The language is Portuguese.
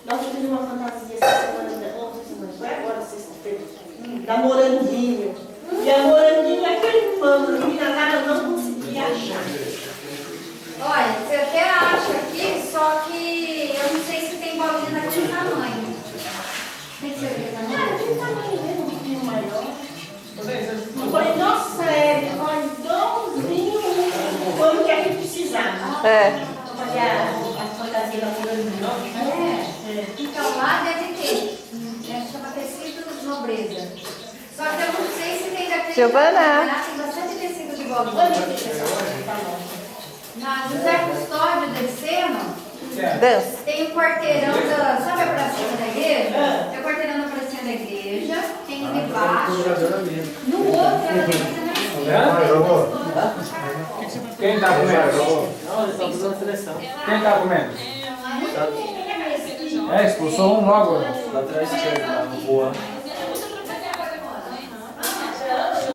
Nós fizemos uma fantasia essa semana, outra semana, foi agora, sexta-feira, da Moranguinho. E a Moranguinho é aquele pano, que na cara não conseguia achar. Olha, você até acha aqui, só que eu não sei se tem bolinha daquele tamanho. Tem que ser daquele tamanho? Aquele tamanho mesmo, um pouquinho maior. Eu falei, nossa, Érica, faz igualzinho o pano que a gente precisava. É. Pra fazer a fantasia da Moranguinho. Então lá deve ter. Chama tecido nobreza. Só que eu não sei se tem daquele Giovana. tamanho. Tem bastante tecido de bolinha. Na José Custódio descendo, Dança. tem o quarteirão da. Sabe a pracinha da igreja? Tem o quarteirão da pracinha da igreja, tem um embaixo. No outro ela tem Quem tá comendo? Quem tá comendo? É, expulsou um logo. Lateral esquerda, boa.